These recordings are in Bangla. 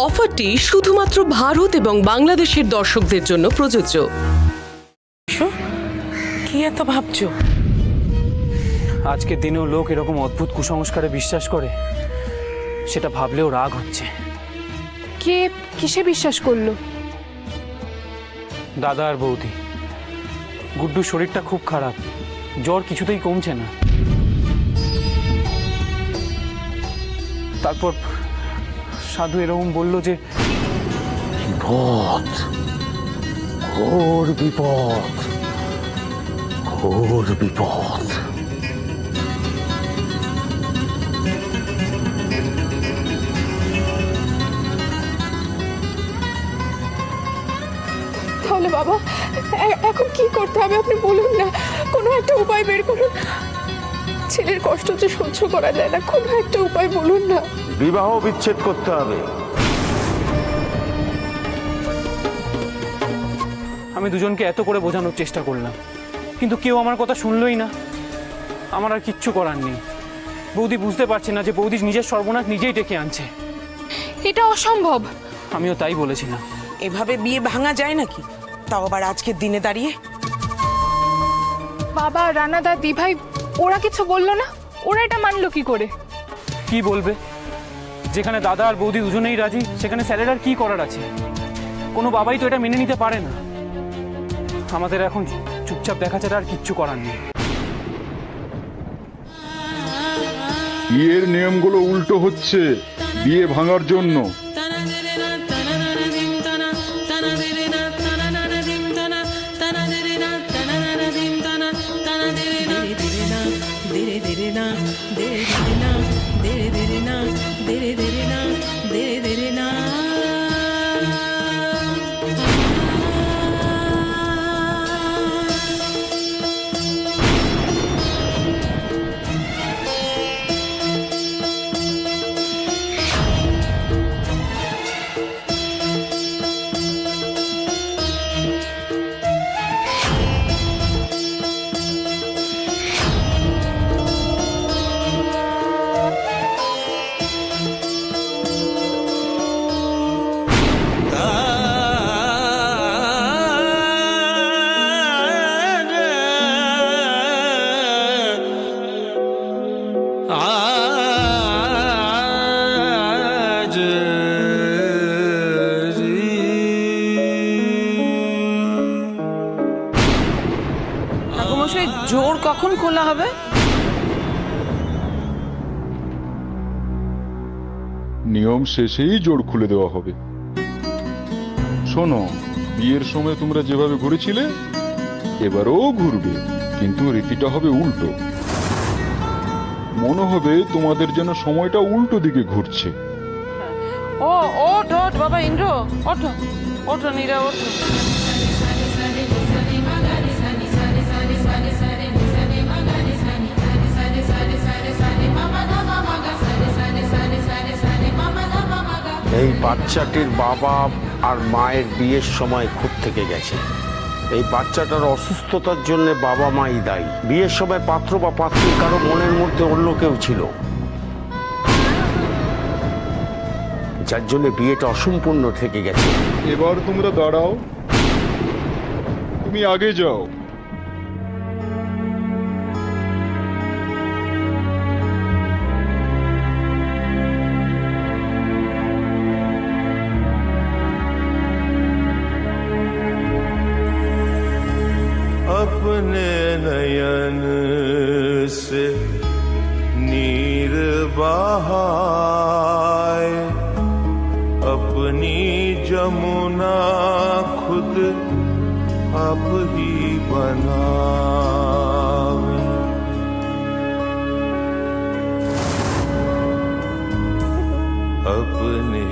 অফারটি শুধুমাত্র ভারত এবং বাংলাদেশের দর্শকদের জন্য প্রযোজ্য। কি এত ভাবছো? আজকের দিনেও লোক এরকম অদ্ভুত কুসংস্কারে বিশ্বাস করে, সেটা ভাবলেও রাগ হচ্ছে। কে কিসে বিশ্বাস করলো? দাদা আর বৌদি। গুড্ডুর শরীরটা খুব খারাপ, জ্বর কিছুতেই কমছে না। তারপর সাধু এরকম বলল যে বিপদ, ঘোর বিপদ, ঘোর বিপদ। তাহলে বাবা এখন কি করতে হবে আপনি বলুন না, কোনো একটা উপায় বের করুন। ছেলের কষ্ট যে সহ্য করা যায় না, কোনো একটা উপায় বলুন না। বিবাহ বিচ্ছেদ করতে হবে। আমি দুজনকে এত করে বোঝানোর চেষ্টা করলাম, কিন্তু কেউ আমার কথা শুনলই না। আমার আর কিচ্ছু করার নেই। বৌদি বুঝতে পারছে না যে বৌদি নিজের সর্বনাশ নিজেই ডেকে আনছে। এটা অসম্ভব। আমিও তাই বলেছিলাম। এভাবে বিয়ে ভাঙা যায় নাকি, তাও আবার আজকের দিনে দাঁড়িয়ে? বাবা, রানাদা, দিভাই ওরা কিছু বললো না? ওরা এটা মানলো কি করে? কি বলবে? যেখানে দাদা আর বৌদি দুজনেই রাজি, সেখানে স্যারের আর কি করার আছে? কোনো বাবাই তো এটা মেনে নিতে পারে না। আমাদের এখন চুপচাপ দেখা ছাড়া আর কিচ্ছু করার নেই। বিয়ের নিয়মগুলো উল্টো হচ্ছে বিয়ে ভাঙার জন্য। জোর কখন খোলা হবে? নিয়ম শেষেই জোর খুলে দেওয়া হবে। শোনো, বিয়ের সময় তোমরা যেভাবে ঘুরেছিলে এবারও ঘুরবে, কিন্তু রীতিটা হবে উল্টো। মনে হবে তোমাদের যেন সময়টা উল্টো দিকে ঘুরছে। ও ওঠ ওঠ বাবা ইন্দ্র, ওঠো ওঠো নীরা, ওঠো। এই বাচ্চাটির বাবা আর মায়ের বিয়ের সময় খুব থেকে গেছে। এই বাচ্চাটার অসুস্থতার জন্য বাবা মাই দায়ী। বিয়ের সময় পাত্র বা পাত্রীর কারো মনের মধ্যে অন্য কেউ ছিল, যার জন্য বিয়েটা অসম্পূর্ণ থেকে গেছে। এবার তোমরা দাঁড়াও, তুমি আগে যাও। अपने नयन से नीर बहाए, अपनी जमुना खुद अब ही बनावे। अपने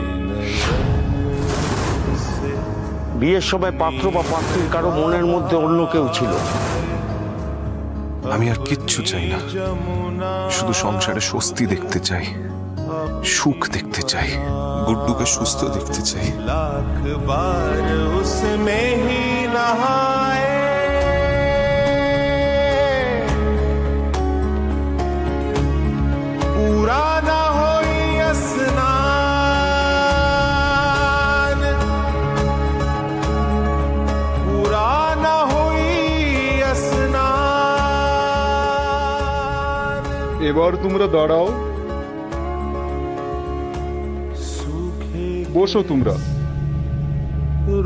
বিয়ের সময় পাত্র বা পাত্রীর কারো মনের মধ্যে অন্য কেউ ছিল। আমি আর কিচ্ছু চাই না, শুধু সংসারে স্বস্তি দেখতে চাই, সুখ দেখতে চাই, গুড্ডুকে সুস্থ দেখতে চাই। लाख बार उसमें ही नहाए, पूरा ना होई स्नान, এবার তোমরা দাঁড়াও, सूखे বসো তোমরা।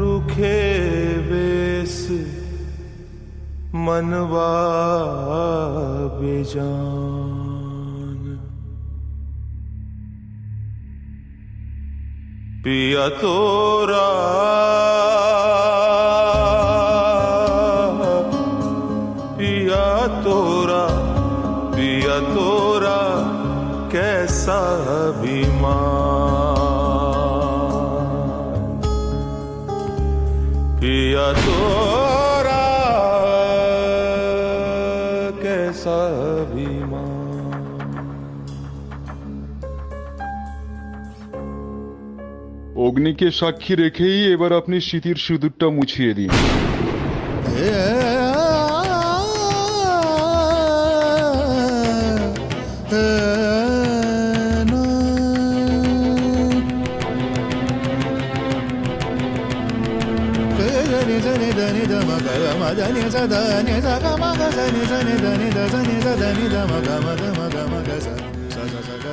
रूखे बेस मनवा बेजान पिया तोरा पिया तोरा पिया तोरा कैसा अभिमान पिया तोरा कैसा अभिमान অগ্নিকে সাক্ষী রেখেই এবার আপনি স্মৃতির সিঁদুরটা মুছিয়ে দিন।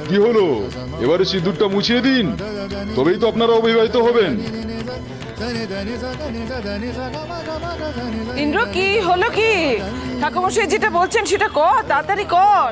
কি হলো, এবারে সিঁদুরটা মুছিয়ে দিন, তবেই তো আপনারা অবিবাহিত হবেন। ইন্দ্র কি হলো কি? ঠাকুরমশাই যেটা বলছেন সেটা কর, তাড়াতাড়ি কর।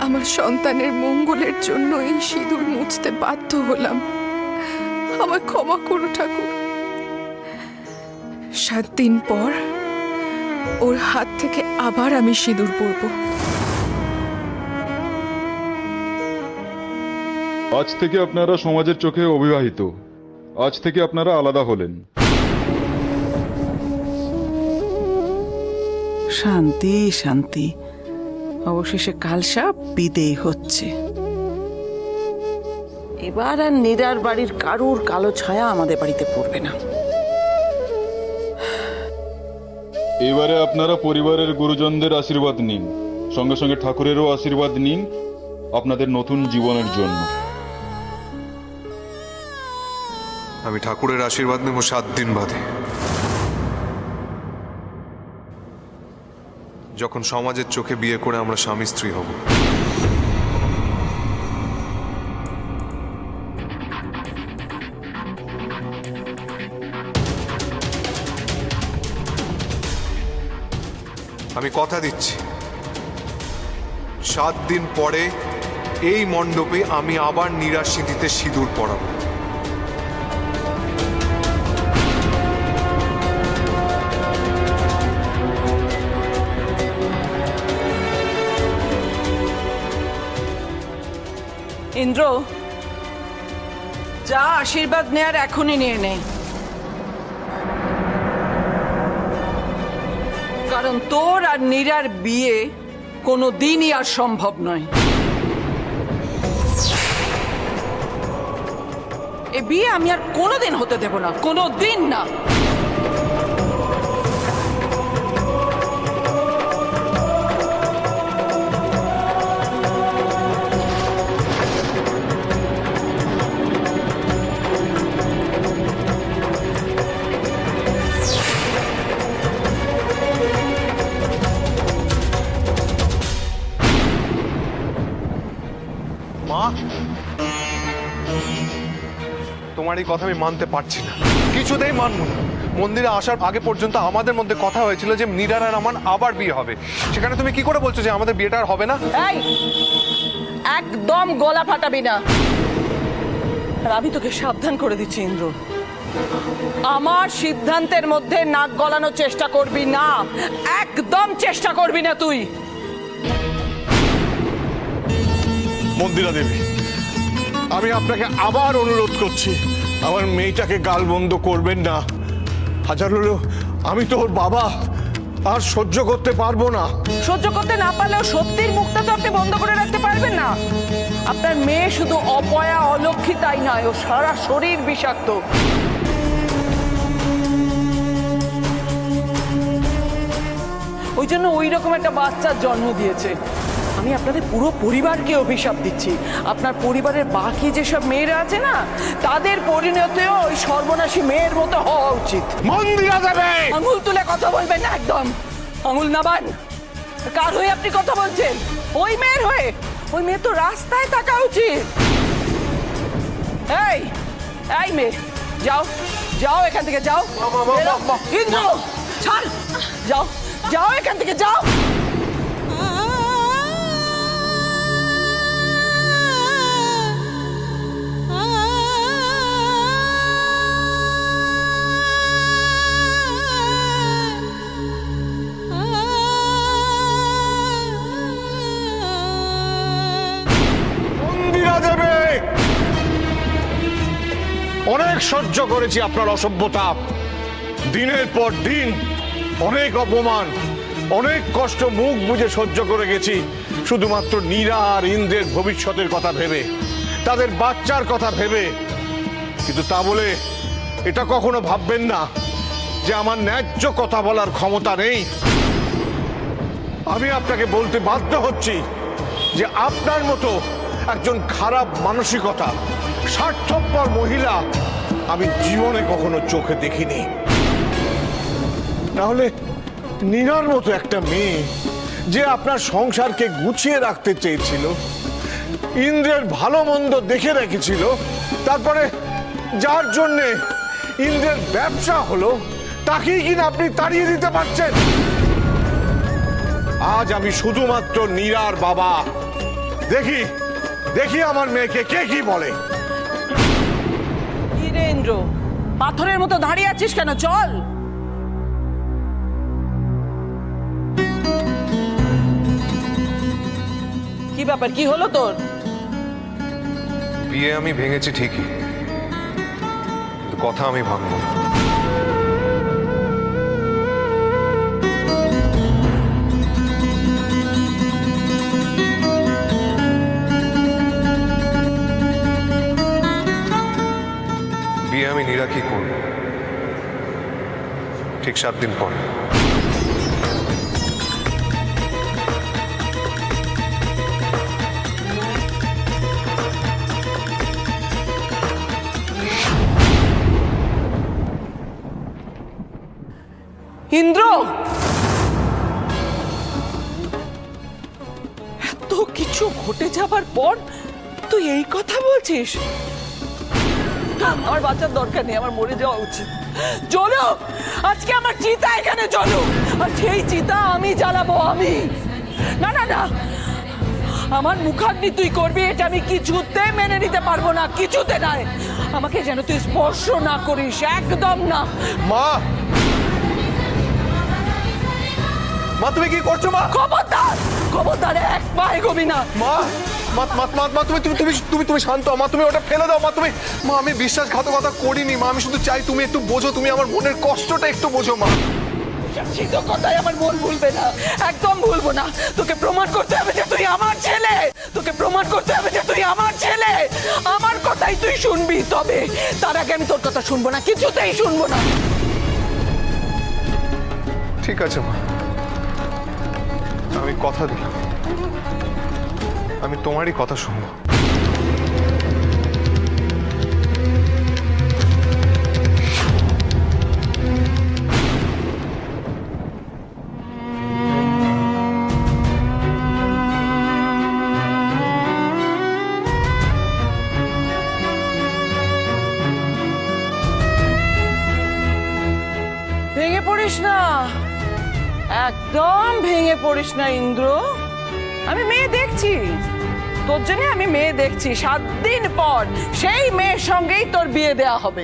আমার সন্তানের মঙ্গলের জন্য এই সিঁদুর মুছতে বাধ্য হলাম। আমার ক্ষমা করো ঠাকুর। 7 দিন পর ওর হাত থেকে আবার আমি সিঁদুর পরব। আজ থেকে আপনারা সমাজের চোখে অবিবাহিত। আজ থেকে আপনারা আলাদা হলেন। শান্তি শান্তি, অবশেষে কালসাপ বিদেয় হচ্ছে। এবার আর নীরার বাড়ির কারুর কালো ছায়া আমাদের বাড়িতে পড়বে না। এবারে আপনারা পরিবারের গুরুজনদের আশীর্বাদ নিন, সঙ্গে সঙ্গে ঠাকুরেরও আশীর্বাদ নিন আপনাদের নতুন জীবনের জন্য। আমি ঠাকুরের আশীর্বাদ নেব 7 দিন বাদে, যখন সমাজের চোখে বিয়ে করে আমরা স্বামী স্ত্রী হব। আমি কথা দিচ্ছি 7 দিন পরে এই মণ্ডপে আমি আবার নীরার সিঁথিতে সিঁদুর পরাবো। ইন্দ্র, যা আশীর্বাদ নেয়ার এখনই নিয়ে নে, কারণ তোর আর নীরার বিয়ে কোনো দিনই আর সম্ভব নয়। এ বিয়ে আমি আর কোনোদিন হতে দেব না, কোনো দিন না। মা, তোমার এই কথা আমি মানতে পারছি না, কিছুতেই মানব না। মন্দিরে আসার আগে পর্যন্ত আমাদের মধ্যে কথা হয়েছিল যে নীরার আর আমার আবার বিয়ে হবে। সেখানে তুমি কি করে বলছো যে আমাদের বিয়েটা আর হবে না? এই একদম গলা ফাটাবি না। আর আমি তোকে সাবধান করে দিচ্ছি ইন্দ্র, আমার সিদ্ধান্তের মধ্যে নাক গলানোর চেষ্টা করবি না, একদম চেষ্টা করবি না তুই। মন্দিরা দেবী, আমি আপনাকে আবার অনুরোধ করছি, আমার মেয়েটাকে গালমন্দ করবেন না। হাজার হলেও আমি তো ওর বাবা, আর সহ্য করতে পারবো না। সহ্য করতে না পারলেও সত্যির মুখটা তো আপনি বন্ধ করে রাখতে পারবেন না। আপনার মেয়ে শুধু অপয়া অলক্ষী তাই নয়, ও সারা শরীর বিষাক্ত। ওই জন্য ওই রকম একটা বাচ্চার জন্ম দিয়েছে। আমি আপনাদের পুরো পরিবারকে অভিশাপ দিচ্ছি, আপনার পরিবারের বাকি যেসব মেয়েরা আছে না, তাদের পরিণতিও ওই সর্বনাশী মেয়ের মতো হওয়া উচিত। মন্দিরা দেবী, আঙুল তুলে কথা বলবেন না, একদম আঙুল নামান। কার হয়ে আপনি কথা বলছেন? ওই মেয়ের হয়ে? ওই মেয়ে তো রাস্তায় থাকা উচিত। এই এই মেয়ে, যাও যাও এখান থেকে, যাও। বেরো। ইন্দ্র ছাড়, যাও যাও এখান থেকে, যাও। মন্দিরা দেবী, অনেক সহ্য করেছি আপনার অসভ্যতা। দিনের পর দিন অনেক অপমান, অনেক কষ্ট মুখ বুজে সহ্য করে গেছি, শুধুমাত্র নীরা আর ইন্দ্রের ভবিষ্যতের কথা ভেবে, তাদের বাচ্চার কথা ভেবে। কিন্তু তা বলে এটা কখনো ভাববেন না যে আমার ন্যায্য কথা বলার ক্ষমতা নেই। আমি আপনাকে বলতে বাধ্য হচ্ছি যে আপনার মতো একজন খারাপ মানসিকতা, স্বার্থপর মহিলা আমি জীবনে কখনো চোখে দেখিনি। নাহলে নীরার মতো একটা মেয়ে যে আপনার সংসারকে গুছিয়ে রাখতে চেয়েছিল, ইন্দ্রের ভালো মন্দ দেখে রেখেছিল, তারপরে যার জন্যে ইন্দ্রের ব্যবসা হলো, তাকেই কিনা আপনি তাড়িয়ে দিতে পারছেন। আজ আমি শুধুমাত্র নীরার বাবা। দেখি দেখি আমার মেয়েকে কে কি বলে। কি রে ইন্দ্র, পাথরের মতো দাঁড়িয়ে আছিস কেন? চল। কি ব্যাপার, কি হলো তোর? বিয়ে আমি ভেঙেছি ঠিকই, কিন্তু কথা আমি ভাঙবো না। বিয়ে আমি নীরাকে করব, ঠিক 7 দিন পর। ইন্দ্র, এত কিছু ঘটে যাবার পর তুই এই কথা বলছিস? আমার বাঁচার দরকার নেই, আমার মরে যাওয়া উচিত। চলো আজকে আমার চিতা এখানে চলো, আর সেই চিতা আমি জ্বালাবো। আমি না না না, আমার মুখাগ্নি তুই করবি এটা আমি কিছুতে মেনে নিতে পারবো না, কিছুতে নয়। আমাকে যেন তুই স্পর্শ না করিস, একদম না। মা, মা তুমি কি করছো? মা খবরদার, খবরদার, এক পা এগোবি না। মা মা মা মা মা তুমি তুমি তুমি তুমি শান্ত হও মা, তুমি ওটা ফেলে দাও মা। তুমি মা, আমি বিশ্বাসঘাতকতা করিনি মা, আমি শুধু চাই তুমি একটু বোঝো, তুমি আমার মনের কষ্টটা একটু বোঝো মা। সেই কথাই আমার মন ভুলবে না, একদম ভুলবো না। তোকে প্রমাণ করতে হবে যে তুই আমার ছেলে, তোকে প্রমাণ করতে হবে যে তুই আমার ছেলে। আমার কথাই তুই শুনবি, তবে তার আগে আমি তোর কথা শুনবো না, কিছুতেই শুনবো না। ঠিক আছে মা, আমি কথা দিলাম, আমি তোমারই কথা শুনবো। পড়িস না, একদম ভেঙে পড়িস না ইন্দ্র। আমি মেয়ে দেখছি, তোর জন্য আমি মেয়ে দেখছি। 7 দিন পর সেই মেয়ের সঙ্গেই তোর বিয়ে দেয়া হবে।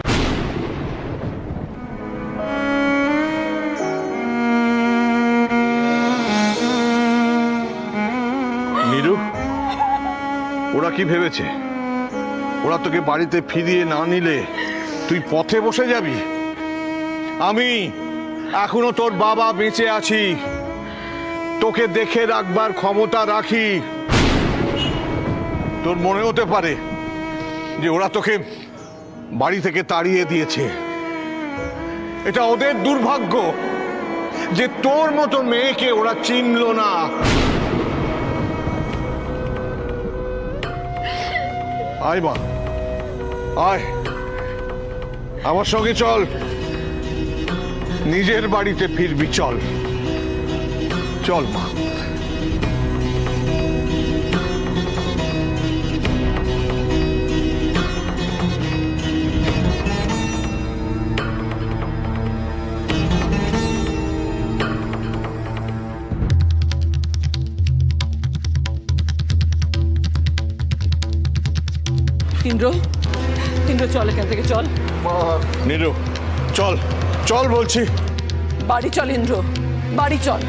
নীরু, ওরা কি ভেবেছে? ওরা তোকে বাড়িতে ফিরিয়ে না নিলে তুই পথে বসে যাবি? আমি এখনো তোর বাবা বেঁচে আছি, তোকে দেখে রাখবার ক্ষমতা রাখি। তোর মনে হতে পারে যে ওরা তোকে বাড়ি থেকে তাড়িয়ে দিয়েছে। এটা ওদের দুর্ভাগ্য যে তোর মতো মেয়েকে ওরা চিনল না। আয় মা, আয় আমার সঙ্গে চল, নিজের বাড়িতে ফিরবি। চল চল মা। ইন্দ্র, ইন্দ্র চল এখান থেকে, চল। নীরু চল, চল বলছি। বাড়ি চল ইন্দ্র, বাড়ি চল।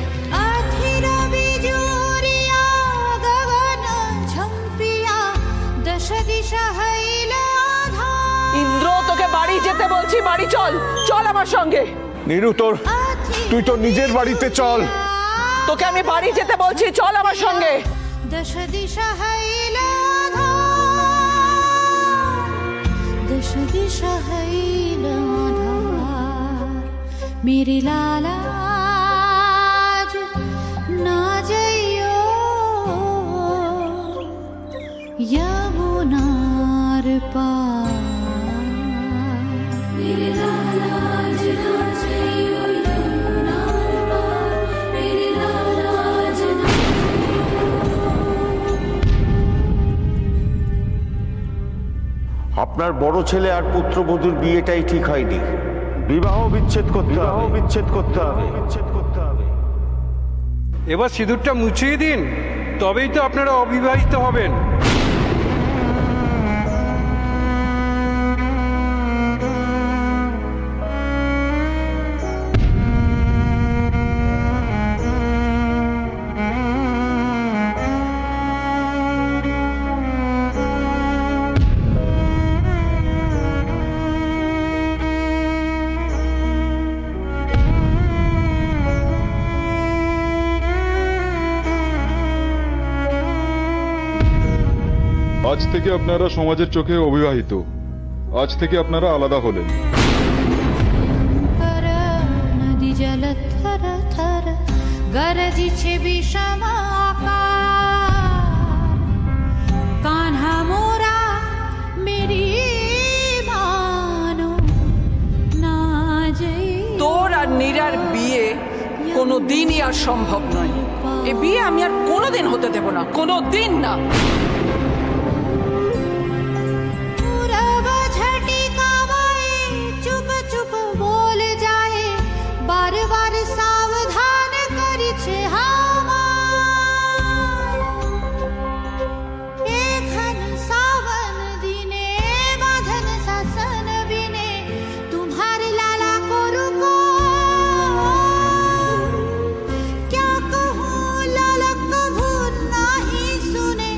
ইন্দ্র তোকে বাড়ি যেতে বলছি, বাড়ি চল, চল আমার সঙ্গে। নীরু তুই তো নিজের বাড়িতে চল। তোকে আমি বাড়ি যেতে বলছি, চল আমার সঙ্গে। দশ দিশা मेरी लाला आज ना जाइयो यमुनार पार। मेरी लाला आज ना जाइयो यमुनार पार। मेरी लाला आज ना আপনার বড় ছেলে আর পুত্রবধূর বিয়েটাই ঠিক হয়নি। বিবাহ বিচ্ছেদ করতে হবে। এবার সিঁদুরটা মুছিয়ে দিন, তবেই তো আপনারা অবিবাহিত হবেন। আজ থেকে আপনারা সমাজের চোখে অবিবাহিত। আজ থেকে আপনারা আলাদা হলেন। নদী জল থর থর গরজিছে বিষম আকার। কানহা মোরা মেরি মানো না যাই। তোর আর নীরার বিয়ে কোনো দিনই আর সম্ভব নয়। এ বিয়ে আমি আর কোনোদিন হতে দেব না, কোনো দিন না। बार बार सावधान करिछे हामार। एखन सावन दिने बाधन शासन बिने तुम्हार लाला को रुको। क्या कहूँ लाला कभू नहीं सुने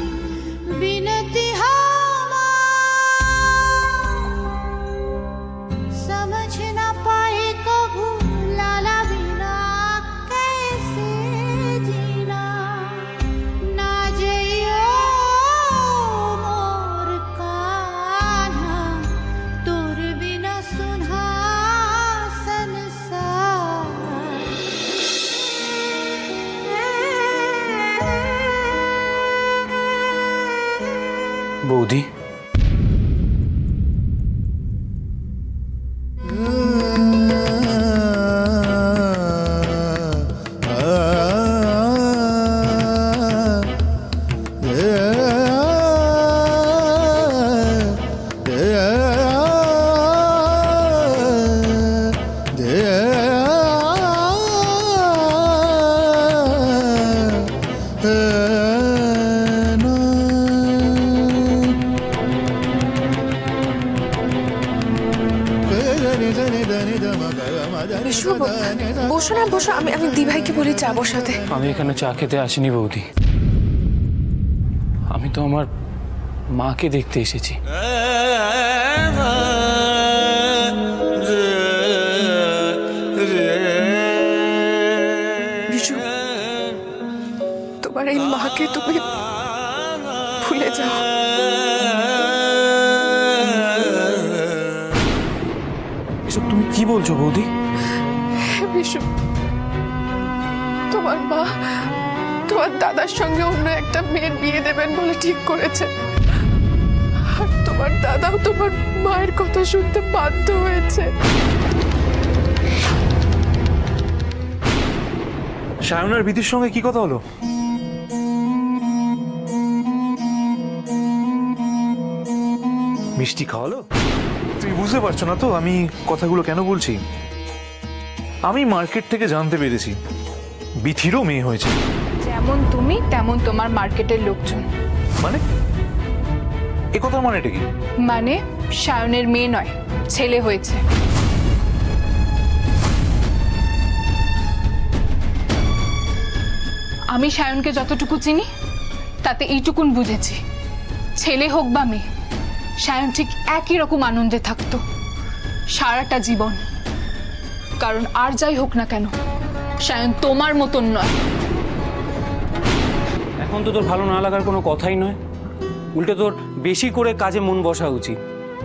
বিশু, বসো না, বসো। আমি দিভাইকে বলি চা বসাতে। আমি এখানে চা খেতে আসিনি বৌদি, আমি তো আমার মাকে দেখতে এসেছি। বিশু, তোমার এই মাকে তুমি ভুলে যাও। এসব তুমি কি বলছো বৌদি? বিশু, তোমার মা তোমার দাদার সঙ্গে অন্য একটা মেয়ের বিয়ে দেবেন বলে ঠিক করেছে, আর তোমার দাদাও তোমার মায়ের কথা শুনতে বাধ্য হয়েছে। সায়নের বিধির সঙ্গে কি কথা হলো? মিষ্টি খাওয়ালো? তুমি বুঝতে পারছো না তো আমি কথাগুলো কেন বলছি? আমি মার্কেট থেকে জানতে পেরেছি বিথিরও মেয়ে হয়েছে। যেমন তুমি তেমন তোমার মার্কেটের লোকজন। মানে এ কথার মানেটা কি? মানে সায়নের মেয়ে নয়, ছেলে হয়েছে। আমি সায়নকে যতটুকু চিনি তাতে এইটুকুন বুঝেছি, ছেলে হোক বা মেয়ে, সায়ন ঠিক একই রকম আনন্দে থাকতো সারাটা জীবন। কারণ আর যাই হোক না কেন, সায়ন তোমার মতন নয়। এখন তো তোর ভালো না লাগার কোনো কথাই নয়, উল্টে তোর বেশি করে কাজে মন বসা উচিত।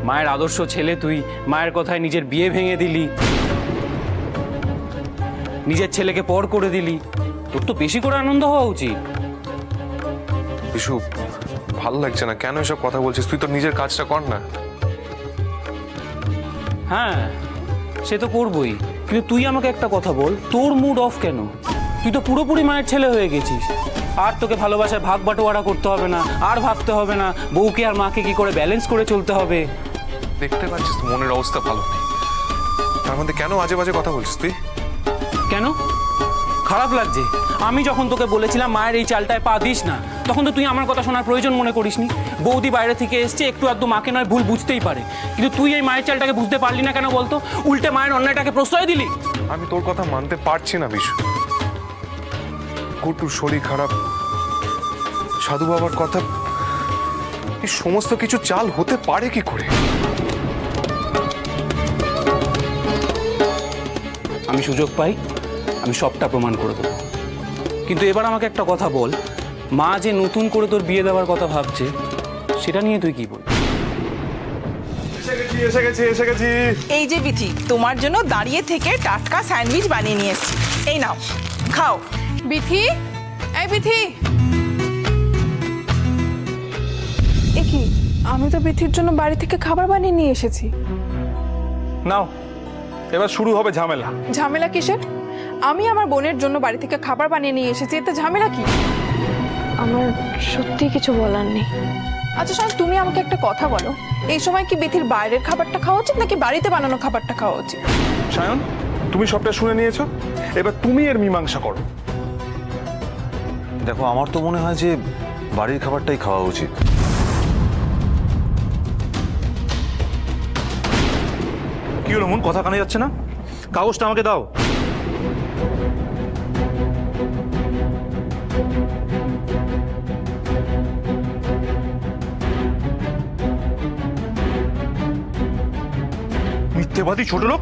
মায়ের আদর্শ ছেলে তুই, মায়ের কথায় নিজের বিয়ে ভেঙে দিলি, নিজের ছেলেকে পর করে দিলি, তোর তো বেশি করে আনন্দ হওয়া উচিত। বিশু, ভালো লাগছে না, কেন এসব কথা বলছিস? তুই তো নিজের কাজটা কর না। হ্যাঁ, সে তো করবই, কিন্তু তুই আমাকে একটা কথা বল, তোর মুড অফ কেন? তুই তো পুরোপুরি মায়ের ছেলে হয়ে গেছিস, আর তোকে ভালোবাসায় ভাগ বাটোয়ারা করতে হবে না, আর ভাবতে হবে না বউকে আর মাকে কি করে ব্যালেন্স করে চলতে হবে। দেখতে পাচ্ছিস তো মনের অবস্থা ভালো নেই, তার মধ্যে কেন আজে বাজে কথা বলছিস তুই? কেন খারাপ লাগছে? আমি যখন তোকে বলেছিলাম মায়ের এই চালটায় পা দিস না, তখন তো তুই আমার কথা শোনার প্রয়োজন মনে করিসনি। বৌদি বাইরে থেকে এসছে, একটু আধটু মাকে নয় ভুল বুঝতেই পারে, কিন্তু তুই এই মায়ের চালটাকে বুঝতে পারলি না কেন বলতো? উল্টে মায়ের অন্যায়টাকে প্রশ্রয় দিলি। আমি তোর কথা মানতে পারছি না বিশু। গুড্ডুর শরীর খারাপ, সাধু বাবার কথা, এই সমস্ত কিছু চাল হতে পারে কি করে? আমি সুযোগ পাই, আমি সবটা প্রমাণ করে দেবো। কিন্তু এবার আমাকে একটা কথা বল, মা যে নতুন করে তোর বিয়ে দেওয়ার কথা ভাবছে, সেটা নিয়ে তুই কি বল? এসে গেছি। এই যে বিথি, তোমার জন্য দাঁড়িয়ে থেকে টাটকা স্যান্ডউইচ বানিয়ে নিয়ে এসেছি, এই নাও খাও। বিথি, এই বিথি। এ কি, আমি তো বিথির জন্য বাড়ি থেকে খাবার বানিয়ে নিয়ে এসেছি। নাও, এবার শুরু হবে ঝামেলা। ঝামেলা কিসের? আমি আমার বোনের জন্য বাড়ি থেকে খাবার বানিয়ে নিয়ে এসেছি, এতে ঝামেলা কি? আমার সত্যি কিছু বলার নেই। আচ্ছা শোন, তুমি আমাকে একটা কথা বলো, এই সময় কি বিথির বাইরের খাবারটা খাওয়া উচিত নাকি বাড়িতে বানানো খাবারটা খাওয়া উচিত? সায়ন, তুমি সবটা শুনে নিয়েছো, এবার তুমি এর মীমাংসা করো। দেখো, আমার তো মনে হয় যে বাড়ির খাবারটাই খাওয়া উচিত। কি হলো মন, কথা কানে যাচ্ছে না? কাগজটা আমাকে দাও। মিথ্যেবাদী ছোট লোক,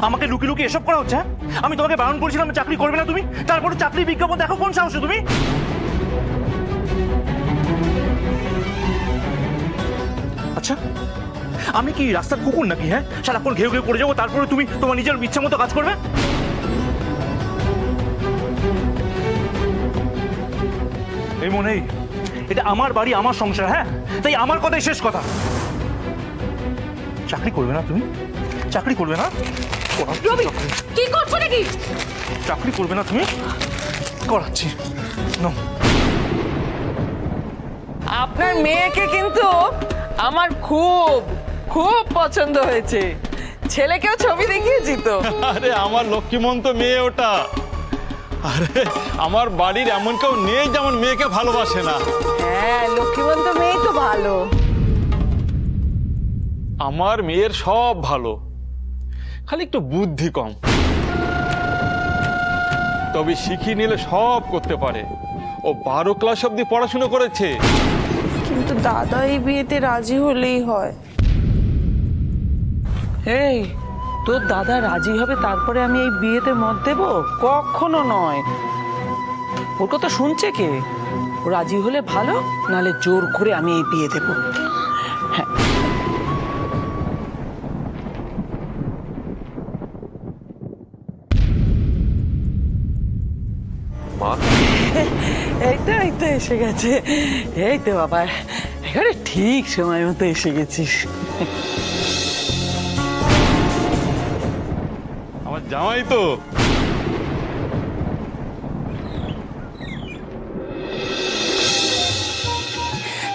আমাকে লুকিয়ে লুকিয়ে এসব করা হচ্ছে। আমি তোমাকে বারণ করেছিলাম চাকরি করবে না তুমি, তারপরে চাকরি বিজ্ঞাপন দেখো কোন সাহসে তুমি। আচ্ছা, আমি কি রাস্তার কুকুর নাকি? হ্যাঁ, সারাক্ষণ ঘেউ ঘেউ করে যাবো, তারপরে তুমি তোমার নিজের ইচ্ছা মতো কাজ করবে? এই মনেই, এটা আমার বাড়ি, আমার সংসার, হ্যাঁ, তাই আমার কথাই শেষ কথা। চাকরি করবে না তুমি? চাকরি করবে না? কি করছো নাকি? চাকরি করবে না তুমি? করাচ্ছি। আপনার মেয়েকে কিন্তু আমার খুব খুব পছন্দ হয়েছে, ছেলেকেও ছবি দেখিয়েছি তো। আরে আমার লক্ষ্মীমন্ত মেয়ে ওটা। আরে আমার বাড়ির এমন কেউ নেই যেমন মেয়েকে ভালোবাসে না। হ্যাঁ, লক্ষ্মীবন্ত মেয়ে তো ভালো। আমার মেয়ের সব ভালো, খালি একটু বুদ্ধি কম। তবে শিখিয়ে নিলে সব করতে পারে। ও 12 ক্লাস অব্দি পড়াশুনো করেছে। কিন্তু দাদা এই বিয়েতে রাজি হলেই হয়। এই তোর দাদা রাজি হবে তারপরে আমি এই বিয়েতে মত দেব? কখনো নয়। ওর কথা শুনছে কে? ও রাজি হলে ভালো, নালে জোর করে আমি এই বিয়ে দেব। হ্যাঁ, মা, এই তো এসে গেছে। এই তো বাবা, এখানে ঠিক সময় মতো এসে গেছিস। আমার জামাই তো।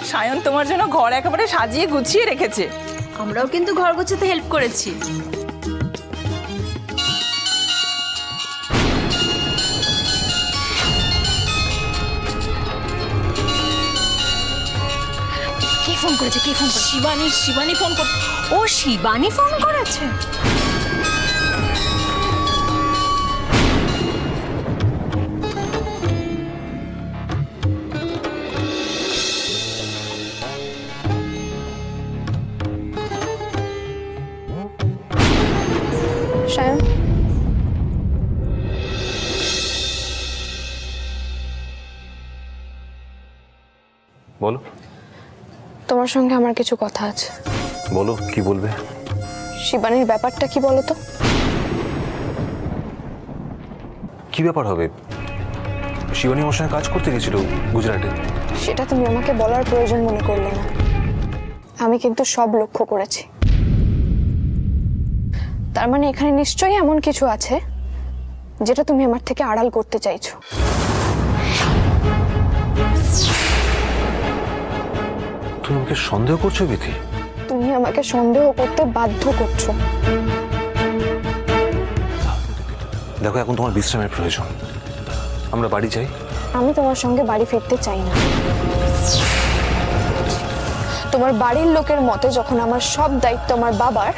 সায়ন তোমার জন্য ঘর একেবারে সাজিয়ে গুছিয়ে রেখেছে। আমরাও কিন্তু ঘর গোছাতে হেল্প করেছি। কে ফোন করেছে? কে ফোন করেছে? শিবানী ফোন কর। ও শিবানী ফোন করেছে? সায়ন, বলো তোমার সঙ্গে আমার কিছু কথা আছে। বলো, কি বলবে? শিবানীর ব্যাপারটা কি বলো তো? কি ব্যাপার হবে? শিবানী আমার সঙ্গে কাজ করতে গেছিল গুজরাটে। সেটা তুমি আমাকে বলার প্রয়োজন মনে করলে না। আমি কিন্তু সব লক্ষ্য করেছি। তার মানে এখানে নিশ্চয়ই এমন কিছু আছে যেটা তুমি আমার থেকে আড়াল করতে চাইছো। তুমি আমাকে সন্দেহ করছো বিথি? তুমি আমাকে সন্দেহ করতে বাধ্য করছো। দেখো, এখন তোমার বিশ্রামের প্রয়োজন। আমরা বাড়ি যাই। আমি তোমার সঙ্গে বাড়ি ফিরতে চাই না। তোমার বাড়ির লোকের মতে যখন আমার সব দায়িত্ব আমার বাবার,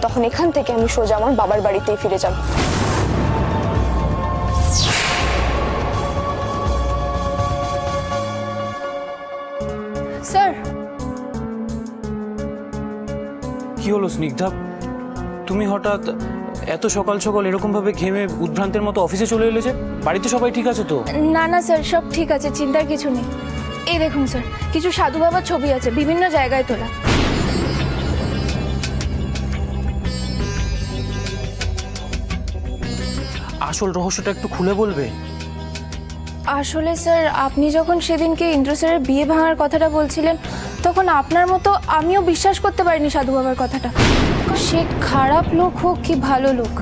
তখন এখান থেকে আমি সোজা আমার বাবার বাড়িতেই ফিরে যাব। স্যার, কি হলো স্নিগ্ধা? তুমি হঠাৎ এত সকাল সকাল এরকম ভাবে ঘেমে উদ্ভ্রান্তের মতো অফিসে চলে এলে যে? বাড়িতে সবাই ঠিক আছে তো? না না স্যার, সব ঠিক আছে, চিন্তার কিছু নেই। এই দেখুন স্যার, কিছু সাধু বাবার ছবি আছে, বিভিন্ন জায়গায় তোলা। আসল রহস্যটা একটু খুলে বলবে? আসলে স্যার, আপনি যখন সেদিনকে ইন্দ্র স্যারের বিয়ে ভাঙার কথাটা বলছিলেন, তখন আপনার মতো আমিও বিশ্বাস করতে পারিনি সাধু বাবার কথাটা। সে খারাপ লোক হোক কি ভালো লোক,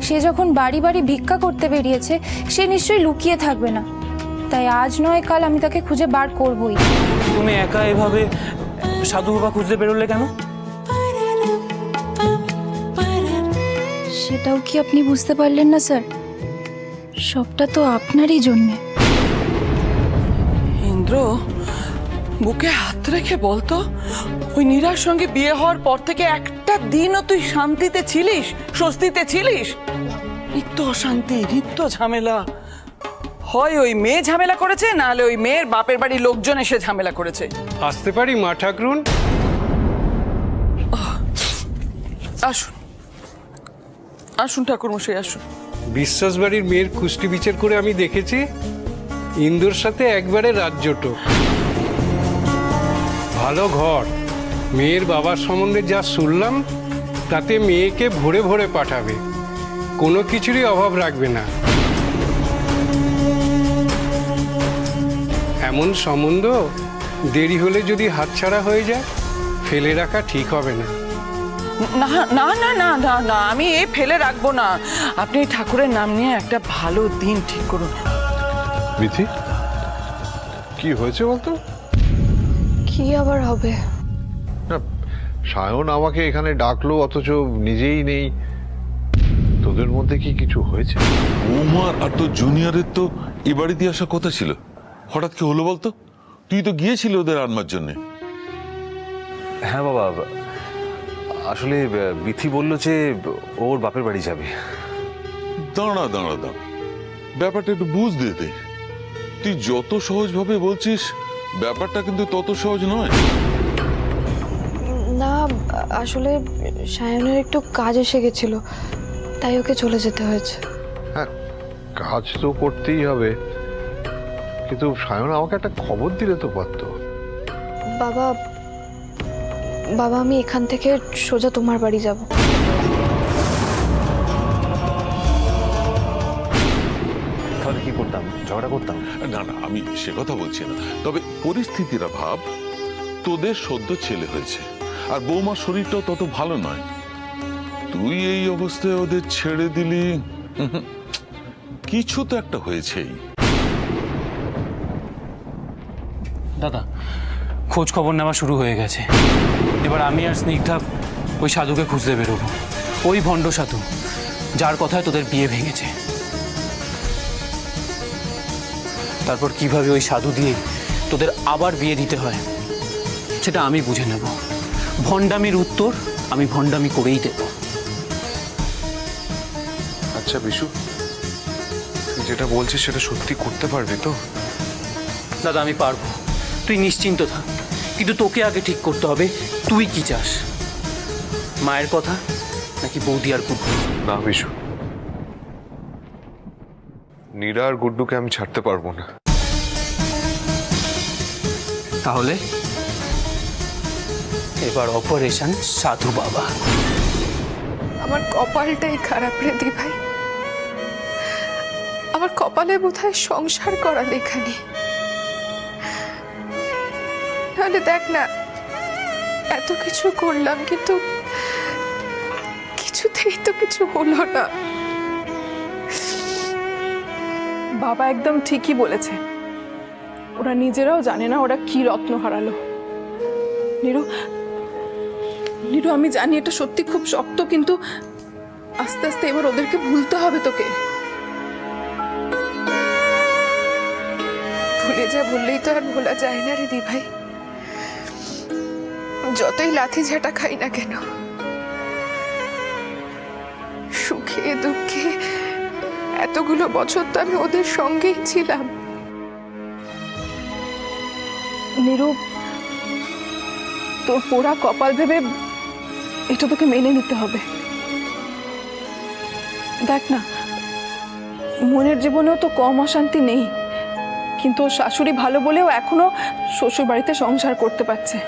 সে যখন বাড়ি বাড়ি ভিক্ষা করতে বেরিয়েছে, সে নিশ্চয়ই লুকিয়ে থাকবে না। তাই আজ নয় কাল আমি তাকে খুঁজে বার করবই। তুমি একা এভাবে সাধু বাবা খুঁজতে বেরোলে কেন? সেটাও কি আপনি বুঝতে পারলেন না স্যার? সবটা তো আপনারই জন্যে। ইন্দ্র, বুকে হাত রেখে বলতো, ওই নীরার সঙ্গে বিয়ে হওয়ার পর থেকে একটা দিনও তুই শান্তিতে ছিলিস, স্বস্তিতে ছিলিস? নিত্য অশান্তি, নিত্য ঝামেলা। হয় ওই মেয়ে ঝামেলা করেছে, নাহলে ওই মেয়ের বাপের বাড়ির লোকজন এসে ঝামেলা করেছে। আসতে পারি মা ঠাকরুন? আসুন আসুন ঠাকুরমশাই, আসুন। বিশ্বাস বাড়ির মেয়ের কুষ্টি বিচার করে আমি দেখেছি ইন্দুর সাথে একবারে রাজ্যটো। ভালো ঘর। মেয়ের বাবার সম্বন্ধে যা শুনলাম তাতে মেয়েকে ভরে ভরে পাঠাবে, কোনো কিছুরই অভাব রাখবে না। এমন সম্বন্ধ দেরি হলে যদি হাতছাড়া হয়ে যায়, ফেলে রাখা ঠিক হবে না। না না না না না না, আমি এ ফেলে রাখবো না। আপনি ঠাকুরের নাম নিয়ে একটা ভালো দিন ঠিক করুন। বিথি, কি হয়েছে বলতো? কি আবার হবে? না, সায়ন আমাকে এখানে ডাকলো অথচ নিজেই নেই। তোদের মধ্যে কি কিছু হয়েছে? বৌমার আর তো জুনিয়রের তো এ বাড়িতে আসার কথা ছিল, হঠাৎ কি হলো বলতো? তুই তো গিয়েছিলি ওদের আনবার জন্য। হ্যাঁ বাবা, আসলে বিথি বলল যে ওর বাপের বাড়ি যাবে। দাঁড়া দাঁড়া দাঁড়া, ব্যাপারটা একটু বুঝতে দে। তুই যত সহজভাবে বলছিস ব্যাপারটা কিন্তু তত সহজ নয়। না আসলে সায়নের একটু কাজ এসে গেছিল, তাই ওকে চলে যেতে হয়েছে। হ্যাঁ, কাজ তো করতেই হবে, কিন্তু সায়ন আমাকে একটা খবর দিলে তো পারতো। বাবা বাবা আমি এখান থেকে সোজা তোমার বাড়ি যাব। তাহলে কি করতাম? ঝগড়া করতাম? না না, আমি সে কথা বলছি না, তবে পরিস্থিতিরা ভাব। তোদের সদ্য ছেলে হয়েছে, আর বৌমার শরীরটাও তত ভালো নয়। তুই এই অবস্থায় ওদের ছেড়ে দিলি, কিছু তো একটা হয়েছেই। দাদা, খোঁজ খবর নেওয়া শুরু হয়ে গেছে। এবার আমি আর স্নিগ্ধা ওই সাধুকে খুঁজতে বেরোবো, ওই ভণ্ড সাধু যার কথায় তোদের বিয়ে ভেঙেছে। তারপর কিভাবে ওই সাধু দিয়ে তোদের আবার বিয়ে দিতে হয় সেটা আমি বুঝে নেব। ভণ্ডামির উত্তর আমি ভণ্ডামি করেই দেব। আচ্ছা বিশু, তুই যেটা বলছিস সেটা সত্যি করতে পারবি তো? দাদা আমি পারবো, তুই নিশ্চিন্ত থাক। কিন্তু তোকে আগে ঠিক করতে হবে তুই কি চাস, মায়ের কথা নাকি বৌদি আর গুড্ডু? না বিশু, নীরা আর গুড্ডুকে আমি ছাড়তে পারবো না। তাহলে এবার অপারেশন সাধু বাবা। আমার কপালটাই খারাপ রে দি ভাই, আমার কপালে বোধহয় সংসার করা লেখা নেই। তাহলে দেখ না, এত কিছু করলাম কিন্তু কিছুতেই তো কিছু হলো না। বাবা একদম ঠিকই বলেছে, ওরা নিজেরাও জানে না ওরা কি রত্ন হারালো। নীরু নীরু আমি জানি এটা সত্যি খুব শক্ত, কিন্তু আস্তে আস্তে এবার ওদেরকে ভুলতে হবে তোকে। ভুলে যা বললেই তো আর ভোলা যায় না রে দি ভাই। যতই লাথি ঝাঁটা খাই না কেন, সুখে দুঃখে এতগুলো বছর তো আমি ওদের সঙ্গেই ছিলাম। নীরু, তোর পোড়া কপাল ভেবে এটা তোকে মেনে নিতে হবে। দেখ না, মনের জীবনেও তো কম অশান্তি নেই, কিন্তু ওর শাশুড়ি ভালো বলেও এখনো শ্বশুর বাড়িতে সংসার করতে পারছে,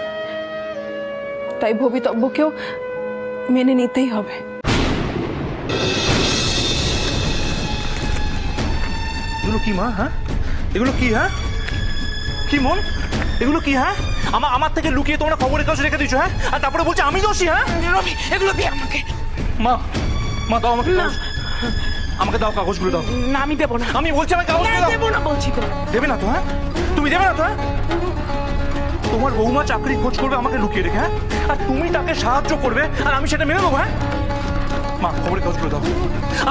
তাই ভবিতব্যকেও মেনে নিতেই হবে। এগুলো কি মা? হ্যাঁ, এগুলো কি? হ্যাঁ কি মন, এগুলো কি? হ্যাঁ আমার থেকে লুকিয়ে তোমরা খবরের কাগজ রেখে দিচ্ছ, হ্যাঁ, আর তারপরে বলছে আমি দোষী। হ্যাঁ রবি, এগুলো দে আমাকে। মা, মা দাও আমাকে, আমাকে দাও কাগজগুলো দাও। না আমি দেবো না। আমি বলছি আমি কাগজগুলো দাও। দেবো না বলছি তো। দেবে না তো? হ্যাঁ তুমি দেবে না তো? হ্যাঁ তোমার বৌমা চাকরি খোঁজ করবে আমাকে লুকিয়ে রেখে, হ্যাঁ, আর তুমি তাকে সাহায্য করবে আর আমি সেটা মেনে নেবো? হ্যাঁ মা, খবরের কাগজগুলো দাও।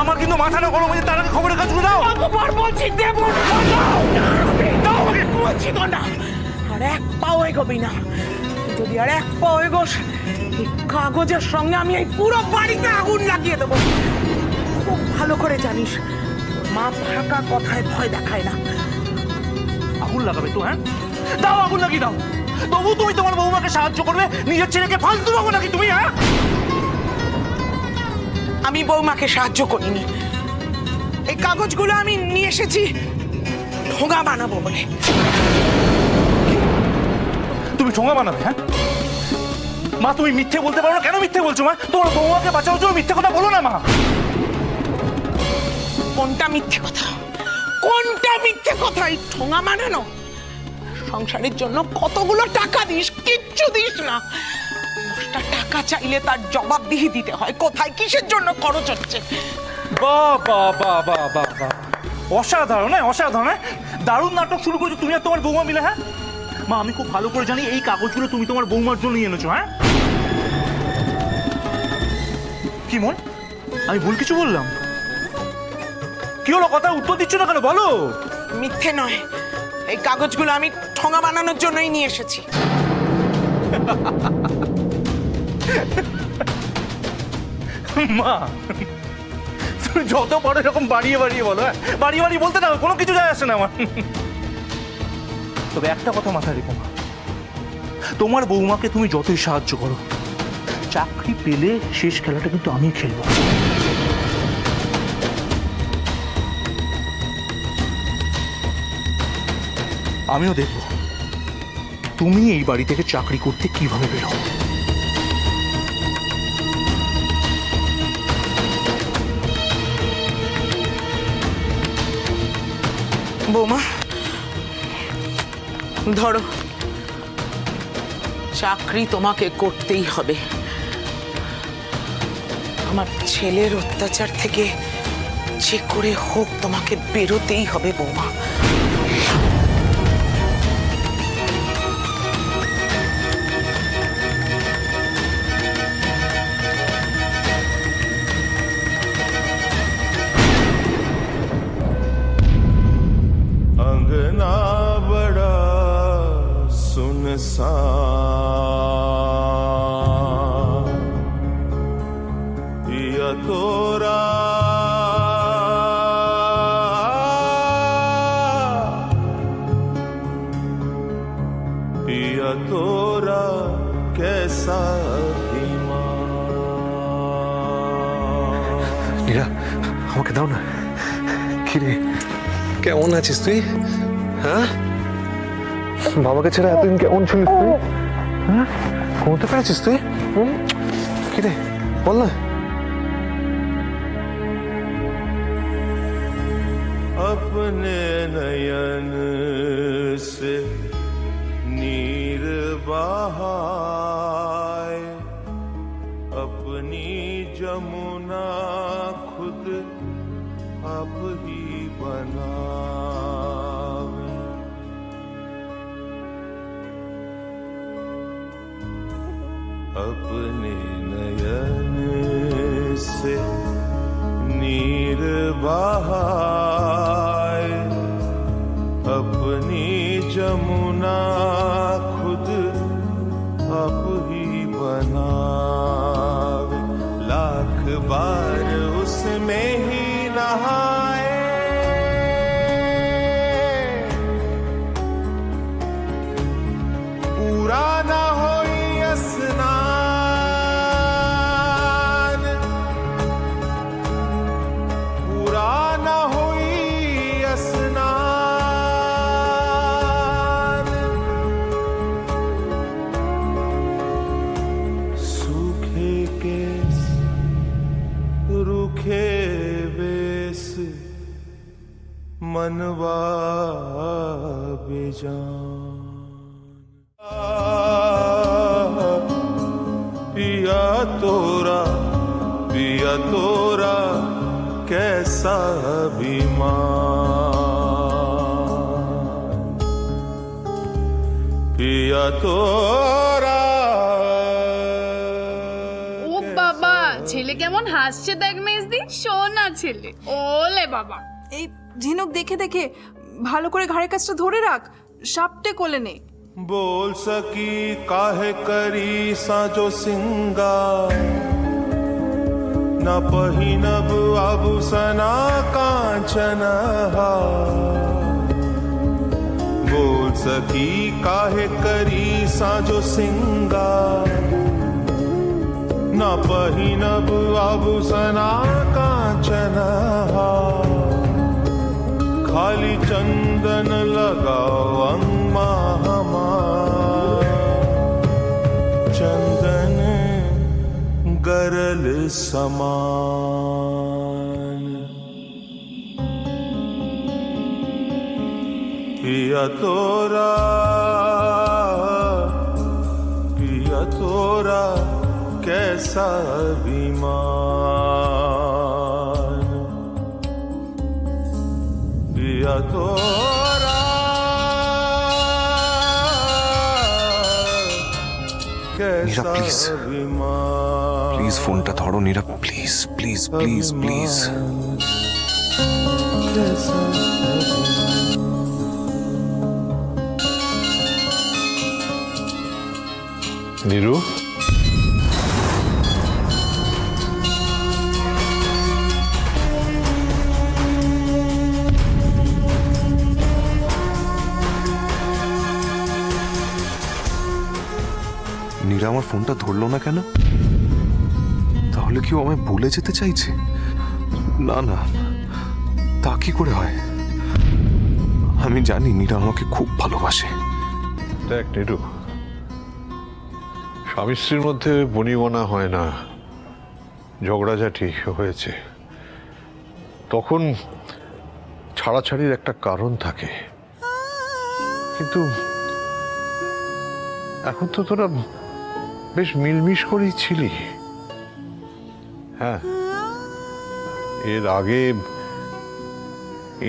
আমার কিন্তু মাথা না গরম হয়েছে, তার আগে খবরের কাগজগুলো দাও। কতবার বলছি দেবো না, দাও আমাকে বলছি তো না। আর এক পাও এগোবি না, যদি আর এক পাও এগোস এই কাগজের সঙ্গে আমি এই পুরো বাড়িতে আগুন লাগিয়ে দেবো। খুব ভালো করে জানিস মা ফাঁকা কথায় ভয় দেখায় না। আগুন লাগাবে তো? হ্যাঁ দাও, আগুন লাগিয়ে দাও। তবু তুমি তোমার বৌমাকে সাহায্য করবে, নিজের ছেলেকে ফালতু পাবো নাকি তুমি? হ্যাঁ আমি বৌমাকে সাহায্য করিনি, এই কাগজগুলো আমি নিয়ে এসেছি ঠোঙা বানাবো বলে। তুমি ঠোঙা বানাবে? হ্যাঁ মা, তুমি মিথ্যে বলতে পারো না, কেন মিথ্যে বলছো? মা, তোমার বৌমাকে বাঁচাও, তুমি মিথ্যে কথা বলো না। মা, কোনটা মিথ্যে কথা, কোনটা মিথ্যে কথা? এই ঠোঙা বানানো? সংসারের জন্য কতগুলো টাকা দিস, কিচ্ছু দিস না। 10টা টাকা চাইলে তার জবাবদিহি দিতে হয়, কোথায় কিসের জন্য খরচ হচ্ছে। বাহ বাহ বাহ বাহ বাহ বাহ, অসাধারণ, হ্যাঁ অসাধারণ। হ্যাঁ দারুণ নাটক শুরু করেছো তুমি আর তোমার বৌমা মিলে। হ্যাঁ মা, আমি খুব ভালো করে জানি এই কাগজগুলো তুমি তোমার বৌমার জন্য নিয়ে এনেছো। হ্যাঁ কি মন, আমি ভুল কিছু বললাম? কি হলো, কথা উত্তর দিচ্ছ না কেন? বলো। মিথ্যে নয়, এই কাগজগুলো আমি ঠোঙা বানানোর জন্যই নিয়ে এসেছি। মা তুমি যত পারো এরকম বাড়িয়ে বাড়িয়ে বলো, হ্যাঁ বাড়িয়ে বাড়িয়ে বলতে না, কোনো কিছু যায় আসে না আমার। তবে একটা কথা মাথায় রেখো মা, তোমার বৌমাকে তুমি যতই সাহায্য করো, চাকরি পেলে শেষ খেলাটা কিন্তু আমি খেলবো। আমিও দেখব তুমি এই বাড়ি থেকে চাকরি করতে কিভাবে বেরো। বৌমা ধরো, চাকরি তোমাকে করতেই হবে। আমার ছেলের অত্যাচার থেকে যে করে হোক তোমাকে বেরোতেই হবে বৌমা। अंगना बड़ा सुनसान, पिया तोरा पिया तोरा कैसा নীরা, আমাকে দাও না। কিরে, কেমন আছিস তুই? হ্যাঁ, বাবাকে ছেড়ে এতদিন কেমন ছিলিস তুই? হ্যাঁ, ঘুমোতে পেরেছিস তুই? কিরে বল না। अपने नयन से नीर बहाए, अपनी जमुना खुद अब ही बनावे। अपने नयन से नीर बहाए, अपनी जमुना खुद अब ही बनावे। लाख बार उसमें ही नहाए, पूरा ना होई स्नान, पूरा ना होई स्नान। सूखे केस रूखे वेस, मनवा बेजान। पिया तोरा कैसा अभिमान, पिया तोरा। ও বাবা, ছেলে কেমন হাসছে দেখ মেজদি, সোনা ছেলে। ওলে বাবা, এই ঝিনুক দেখে দেখে ভালো করে ঘাড়ের কাছটা ধরে রাখ, সাপটে কোলে নে। बोल सकी काहे करी साजो सिंगार, न पहिनब आभूषणा कांचन हार। बोल सकी काहे करी साजो सिंगार, न पहिनब आभूषणा कांचन हार। खाली चंदन लगाओ अंगमा हमार, चंदन गरल समान। पिया तोरा कैसा अभिमान, पिया तोरा कैसा प्लीज अभिमान। प्लीज फोनটা ধরো Nira, please please please please. कैसा নীরু, ফোনটা ধরলো না কেন? তাহলে কি ও আমায় ভুলে যেতে চাইছে? না না, তা কি করে হয়? আমি জানি মীরা আমাকে খুব ভালোবাসে। দেখ নিরু, স্বামী স্ত্রীর মধ্যে বনিবনা হয় না, ঝগড়াঝাটি হয়েছে, তখন ছাড়াছাড়ির একটা কারণ থাকে। কিন্তু এখন তো তোরা বেশ মিলমিশ করেই ছিলি। হ্যাঁ, এর আগে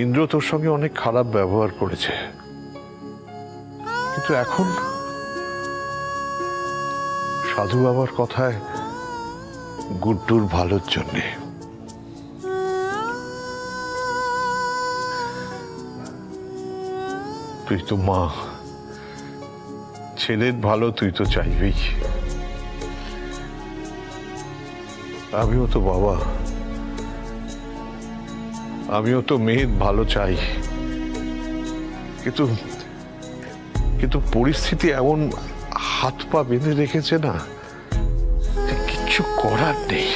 ইন্দ্র তোর সঙ্গে অনেক খারাপ ব্যবহার করেছে, কিন্তু এখন সাধু বাবার কথায় গুড্ডুর ভালোর জন্যে। তুই তো মা, ছেলের ভালো তুই তো চাইবেই। আমিও তো বাবা, আমিও তো মেয়ের ভালো চাই, কিন্তু কিন্তু পরিস্থিতি এমন হাত পা বেঁধে রেখেছে না, কিচ্ছু করার নেই।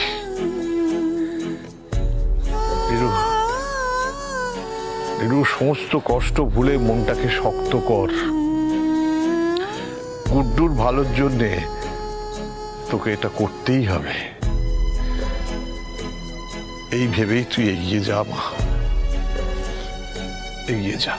নিরু, সমস্ত কষ্ট ভুলে মনটাকে শক্ত কর। গুড্ডুর ভালোর জন্যে তোকে এটা করতেই হবে। এই ভেবেই তুই এগিয়ে যা মা, এগিয়ে যা।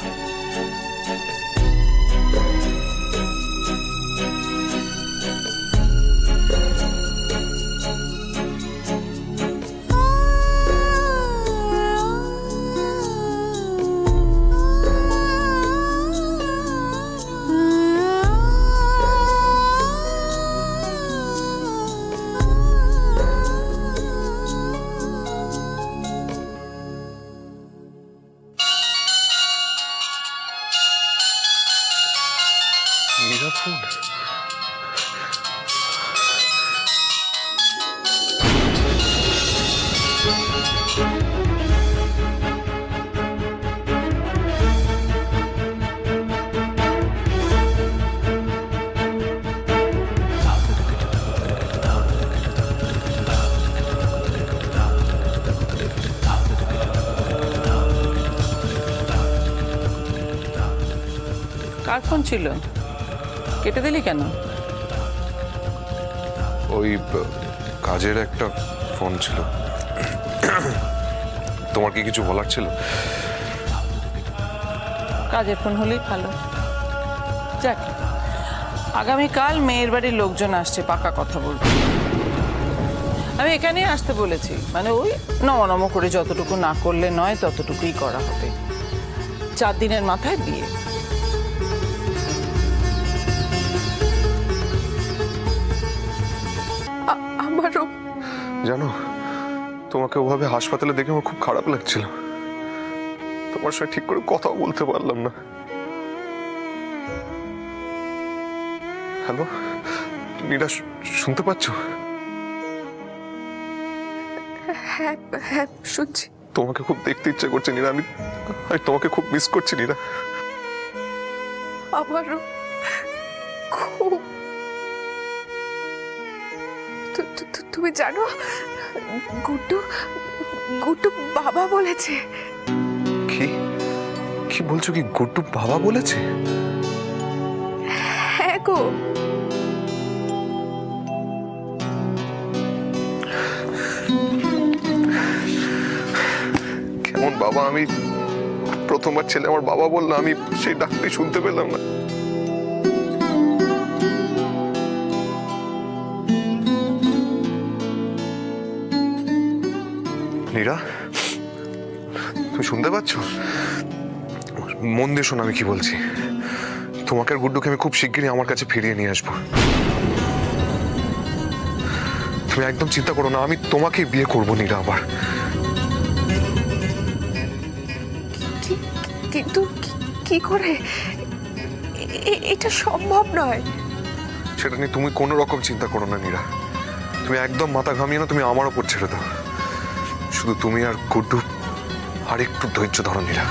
মীরা ফোন? কার ফোন ছিল? কেটে দিলি কেন? ওই কাজের একটা ফোন ছিল। তোমার কি কিছু বলার ছিল? কাজের ফোন হলেই ভালো। যাক, আগামীকাল মেয়ের বাড়ির লোকজন আসছে, পাকা কথা বলবো। আমি এখানেই আসতে বলেছি, মানে ওই নম করে যতটুকু না করলে নয় ততটুকুই করা হবে। 4 দিনের মাথায় বিয়ে। আমারও জানো, তোমাকে ওভাবে হাসপাতালে দেখে আমার খুব খারাপ লাগছিল। তোমার সাথে ঠিক করে কথাও বলতে পারলাম না। হ্যালো মীরা, শুনতে পাচ্ছ? হ্যাঁ হ্যাঁ শুনছি। তোমাকে খুব দেখতে ইচ্ছা করছে নীরা, আমি তোমাকে খুব মিস করছি নীরা। আমারও খুব। তুমি জানো গুড্ডু গুড্ডু বাবা বলেছে। কি কি বলছো? কি গুড্ডু বাবা বলেছে? হ্যাঁ গো। কেমন বাবা! আমি প্রথমবার ছেলে আমার বাবা বললো, আমি সেই ডাকটাই শুনতে পেলাম না। নীরা, তুমি শুনতে পাচ্ছ? মন দিয়ে শোনো আমি কি বলছি। তোমাকে আর গুড্ডুকে আমি খুব শিগগিরই আমার কাছে ফিরিয়ে নিয়ে আসবো। তুমি একদম চিন্তা করো না, আমি তোমাকে বিয়ে করবো নীরা আবার। কিন্তু কি করে? এটা সম্ভব নয়। সেটা নিয়ে তুমি কোনো রকম চিন্তা করো না নীরা। তুমি একদম মাথা ঘামিয়ে না, তুমি আমার ওপর ছেড়ে দাও। শুধু তুমি আর গুড্ডু আর একটু ধৈর্য ধরো নীরা।